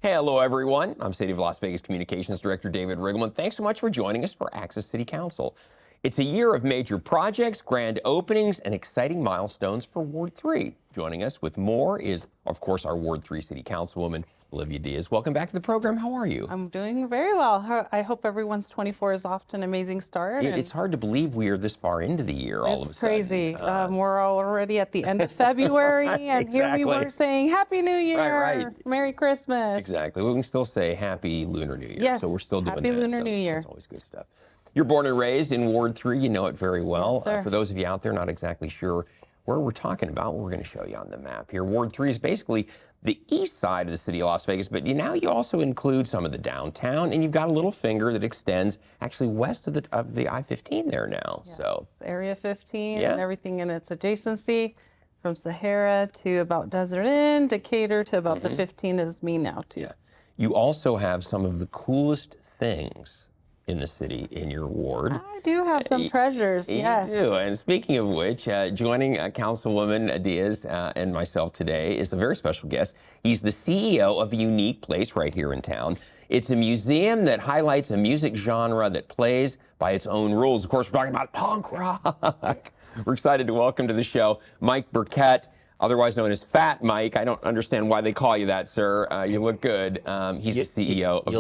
Hey, hello everyone. I'm City of Las Vegas Communications Director David Riggleman. Thanks so much for joining us for Access City Council. It's a year of major projects, grand openings, and exciting milestones for Ward 3. Joining us with more is, of course, our Ward 3 City Councilwoman, Olivia Diaz. Welcome back to the program. How are you? I'm doing very well. I hope everyone's 24 is off to an amazing start. It's hard to believe we are this far into the year all of a sudden. It's crazy. We're already at the end of February, and Exactly. here we were saying Happy New Year, Right. Merry Christmas. Exactly. We can still say Happy Lunar New Year. Yes, So we're still doing Happy that. Lunar New Year. That's always good stuff. You're born and raised in Ward 3. You know it very well. Yes, sir. For those of you out there not exactly sure where we're talking about, we're going to show you on the map here. Ward 3 is basically the east side of the city of Las Vegas, but now you also include some of the downtown, and you've got a little finger that extends actually west of the I-15 there now. Yes. So Area 15 Yeah. and everything in its adjacency, from Sahara to about Desert Inn, Decatur to about the 15 is me now too. yeah, you also have some of the coolest things in the city in your ward. I do have some treasures, yes. You do. And speaking of which, joining Councilwoman Diaz and myself today is a very special guest. He's the CEO of a unique place right here in town. It's a museum that highlights a music genre that plays by its own rules. Of course, we're talking about punk rock. We're excited to welcome to the show Mike Burkett, otherwise known as Fat Mike. I don't understand why they call you that, sir. You look good. He's the CEO of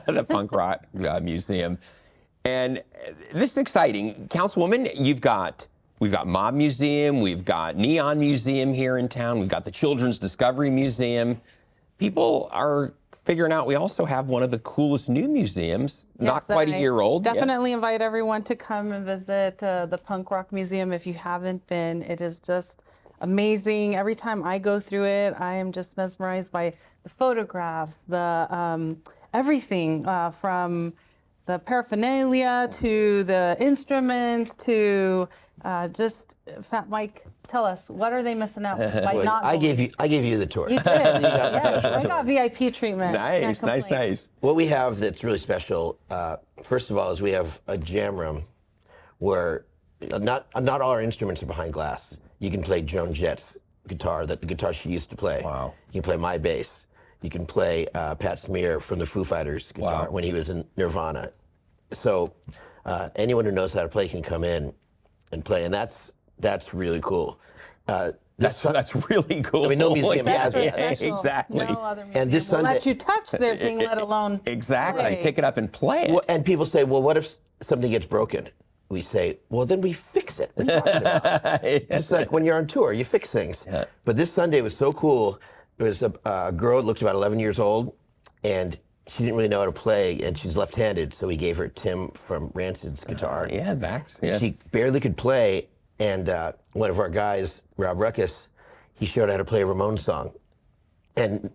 the Punk Rock Museum. And this is exciting. Councilwoman, we've got Mob Museum, we've got Neon Museum here in town, we've got the Children's Discovery Museum. People are figuring out we also have one of the coolest new museums, not quite a year old. Definitely invite everyone to come and visit the Punk Rock Museum if you haven't been. It is just amazing. Every time I go through it, I am just mesmerized by the photographs, the everything from the paraphernalia to the instruments to just Fat Mike. Tell us, what are they missing out by not I going? gave you the tour. You did. Yes, I got VIP treatment. Nice, Can't complain. nice. What we have that's really special, first of all, is we have a jam room where not all our instruments are behind glass. You can play Joan Jett's guitar, the guitar she used to play. Wow. You can play my bass. You can play Pat Smear from the Foo Fighters guitar when he was in Nirvana. So anyone who knows how to play can come in and play, and that's really cool. That's really cool. I mean, no museum has Extra that. special. Exactly. No other museum And this will let Sunday- you touch their thing, let alone Exactly. play. Pick it up and play it. Well, and people say, well, what if something gets broken? We say, well, then we fix it. What are you talking about? Just like when you're on tour, you fix things. Yeah. But this Sunday was so cool. There was a girl that looked about 11 years old, and she didn't really know how to play, and she's left-handed, so we gave her Tim from Rancid's guitar. Yeah, backs. Yeah. She barely could play, and one of our guys, Rob Ruckus, he showed her how to play a Ramones song. And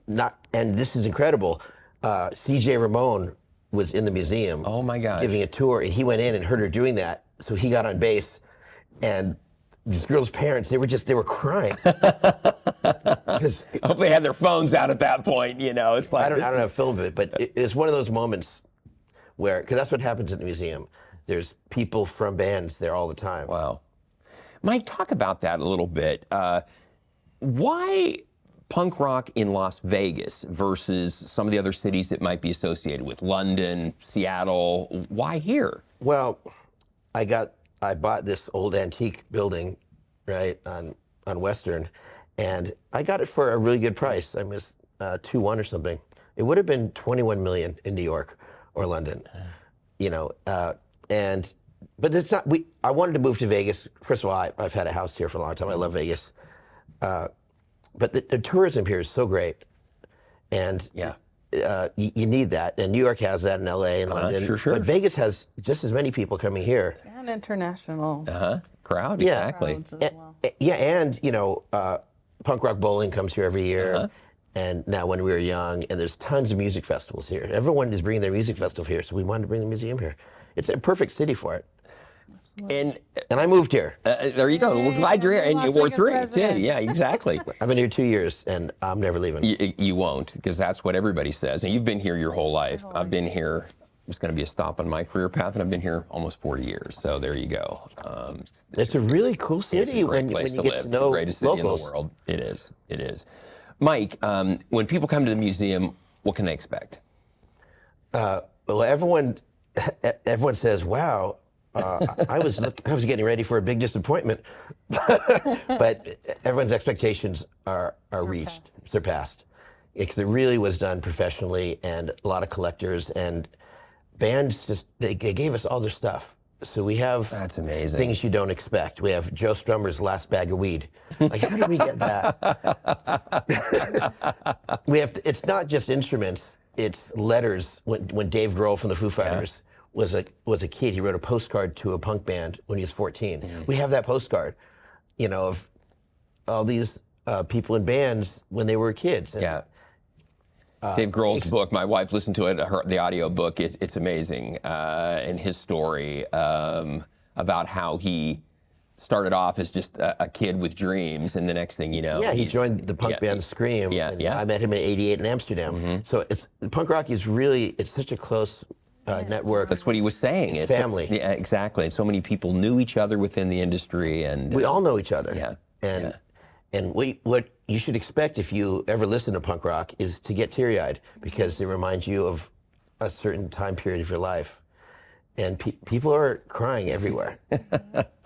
this is incredible. CJ Ramone was in the museum. Oh my God. Giving a tour, and he went in and heard her doing that. So he got on bass, and this girl's parents, they were crying. Because I hope they had their phones out at that point. You know, it's like I don't have film of it, but it's one of those moments where, because that's what happens at the museum. There's people from bands there all the time. Wow. Mike, talk about that a little bit. Why punk rock in Las Vegas versus some of the other cities that might be associated with London, Seattle? Why here? Well, I bought this old antique building, right, on Western, and I got it for a really good price. I missed 2-1 or something. It would have been 21 million in New York or London, you know. But it's not. I wanted to move to Vegas. First of all, I've had a house here for a long time. I love Vegas, but the tourism here is so great, and Yeah. you need that. And New York has that, in LA and London. Sure. But Vegas has just as many people coming here. And international Crowd, Yeah. exactly. crowds as well. Yeah, and you know, punk rock bowling comes here every year. And now when we were young, and there's tons of music festivals here. Everyone is bringing their music festival here, so we wanted to bring the museum here. It's a perfect city for it. And I moved here. there you go. We're glad you're here. And Las Ward Vegas 3. resident. Yeah, exactly. I've been here 2 years, and I'm never leaving. You won't, because that's what everybody says. And you've been here your whole life. I've been here. It's going to be a stop on my career path, and I've been here almost 40 years. So there you go. It's a really cool city It's a great when place you to get live. to It's the know greatest city locals. in the world. It is. It is. Mike, when people come to the museum, what can they expect? Well, everyone says, "Wow, I was getting ready for a big disappointment," but everyone's expectations are surpassed. It really was done professionally, and a lot of collectors and bands they gave us all their stuff. So we have That's amazing. things you don't expect. We have Joe Strummer's Last Bag of Weed. Like, how did we get that? It's not just instruments. It's letters. When Dave Grohl from the Foo Fighters was a kid, he wrote a postcard to a punk band when he was 14. We have that postcard, of all these people in bands when they were kids. And, Dave Grohl's book, my wife listened to it, the audio book. It's amazing, and his story about how he started off as just a kid with dreams, and the next thing you know, he joined the punk band Scream. I met him in '88 in Amsterdam. So punk rock is it's such a close network. That's what he was saying. It's family. Yeah, exactly. And so many people knew each other within the industry, and we all know each other. Yeah. And what you should expect if you ever listen to punk rock is to get teary-eyed, because it reminds you of a certain time period of your life. And people are crying everywhere.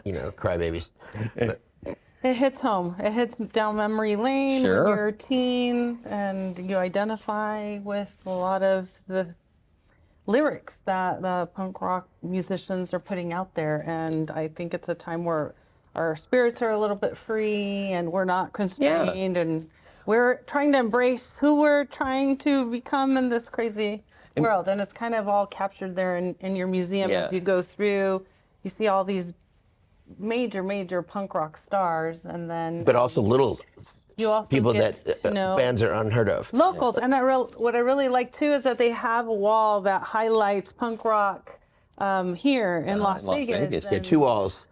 Crybabies. It hits home. It hits down memory lane when you're a teen, and you identify with a lot of the lyrics that the punk rock musicians are putting out there. And I think it's a time where our spirits are a little bit free, and we're not constrained, and we're trying to embrace who we're trying to become in this crazy world. And it's kind of all captured there in your museum as you go through. You see all these major punk rock stars, and then but also little people get that bands are unheard of. Locals. And what I really like too is that they have a wall that highlights punk rock here in Las Vegas. Yeah, 2 walls.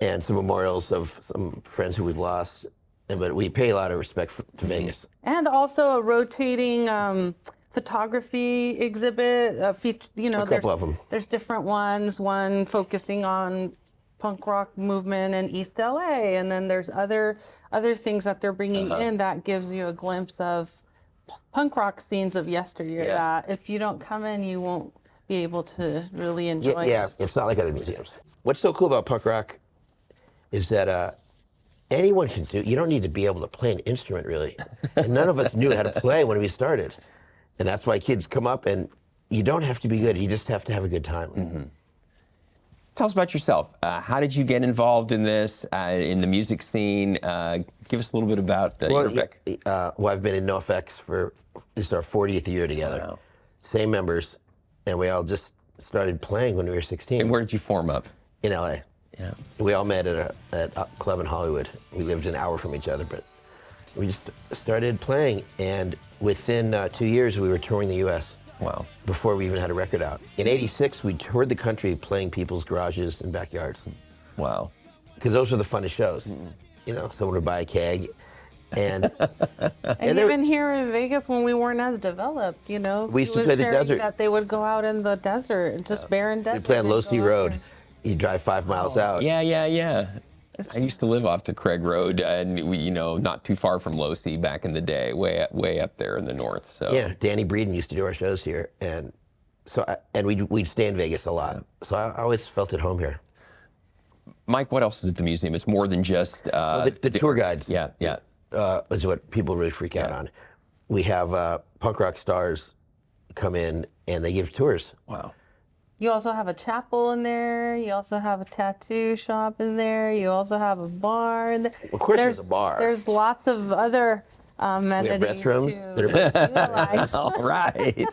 And some memorials of some friends who we've lost, but we pay a lot of respect to Vegas. And also a rotating photography exhibit. A couple of them. There's different ones. One focusing on punk rock movement in East LA, and then there's other things that they're bringing in that gives you a glimpse of punk rock scenes of yesteryear. That if you don't come in, you won't be able to really enjoy. Yeah, it's not like other museums. What's so cool about punk rock is that anyone can do. You don't need to be able to play an instrument, really. And none of us knew how to play when we started. And that's why kids come up, and you don't have to be good. You just have to have a good time. Tell us about yourself. How did you get involved in this, in the music scene? Give us a little bit about your pick. I've been in NoFX this is our 40th year together. Wow. Same members, and we all just started playing when we were 16. And where did you form up? In LA. Yeah. We all met at a club in Hollywood. We lived an hour from each other, but we just started playing, and within 2 years we were touring the U.S. Wow. Before we even had a record out. In '86, we toured the country playing people's garages and backyards. Wow. Because those were the funnest shows. Someone would buy a keg, and even here in Vegas, when we weren't as developed, we used to play the desert. That they would go out in the desert, just barren desert. We'd play on Low C Road. You drive 5 miles out. Yeah. I used to live off to Craig Road, and we, not too far from Low C back in the day, way up there in the north. So yeah, Danny Breeden used to do our shows here, and so we'd stay in Vegas a lot. So I always felt at home here. Mike, what else is at the museum? It's more than just the tour guides. Yeah. Is what people really freak out on. We have punk rock stars come in, and they give tours. Wow. You also have a chapel in there. You also have a tattoo shop in there. You also have a bar in there. Of course, there's a bar. There's lots of other amenities. We have restrooms. All right.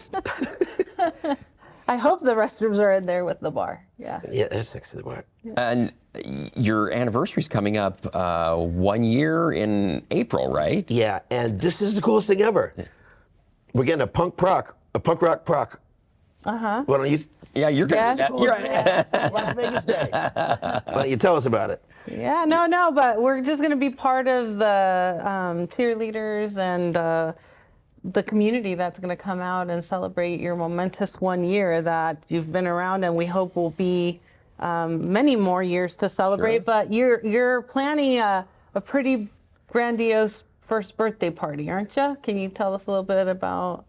I hope the restrooms are in there with the bar. Yeah. Yeah, that's next to the bar. And your anniversary's coming up 1 year in April, right? Yeah, and this is the coolest thing ever. We're getting a punk rock proc. Why don't you? Yeah, you're good. Las Vegas Day. Why don't you tell us about it? Yeah, no, but we're just going to be part of the cheerleaders and the community that's going to come out and celebrate your momentous 1 year that you've been around, and we hope will be many more years to celebrate. But you're planning a pretty grandiose first birthday party, aren't you? Can you tell us a little bit about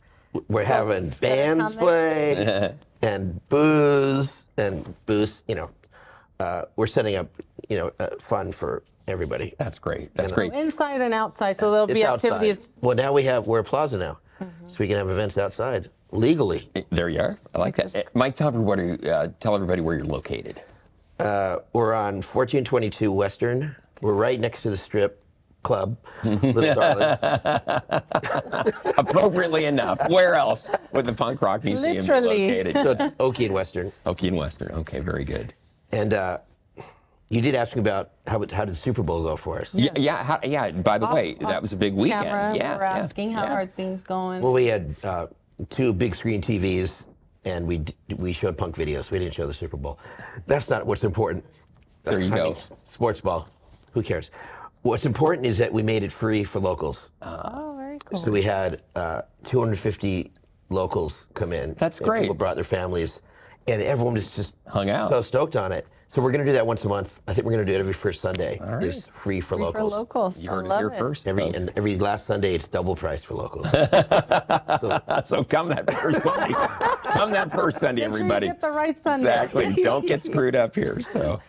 We're having that are bands coming. play and booze and booze. We're setting up, fun for everybody. That's great. That's great. Inside and outside, so there'll It's be outside. activities. Well, now we're a plaza now, so we can have events outside legally. There you are. I like that. Mike, tell everybody where you're located. We're on 1422 Western. We're right next to the strip club, Little Darlings. Appropriately enough. Where else would the Punk Rock Museum Literally. be located? So it's Oakey and Western. Oakey and Western. Okay, very good. And you did ask me about how did the Super Bowl go for us? Yeah. By the way, that was a big weekend. Camera, Yeah, we're asking how are things going. Well, we had 2 big screen TVs, and we showed punk videos. We didn't show the Super Bowl. That's not what's important. There you go. Sports ball. Who cares? What's important is that we made it free for locals. Oh, very cool. So we had 250 locals come in. That's and great. People brought their families, and everyone was just Hung out. so stoked on it. So we're going to do that once a month. I think we're going to do it every first Sunday. All right. It's free for Free locals. for locals. You I heard it love here first. folks. And every last Sunday, it's double price for locals. So come that first Sunday. Come that first Sunday, Make sure you everybody. get the right Sunday. Exactly. Don't get screwed up here. So,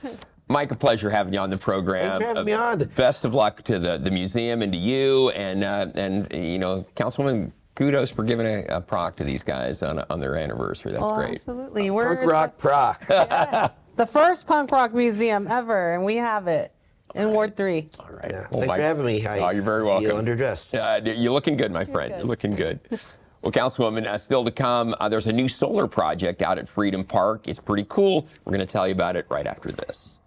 Mike, a pleasure having you on the program. Thanks for having me on. Best of luck to the museum and to you, and Councilwoman. Kudos for giving a proc to these guys on their anniversary. That's great. Absolutely. Punk rock proc. Yes, the first punk rock museum ever, and we have it in Ward 3. All right. Yeah. Well, Thanks Mike- for having me. Oh, you're very welcome. Feel underdressed. You're looking good, my friend. good. You're looking good. Well, Councilwoman, still to come, there's a new solar project out at Freedom Park. It's pretty cool. We're going to tell you about it right after this.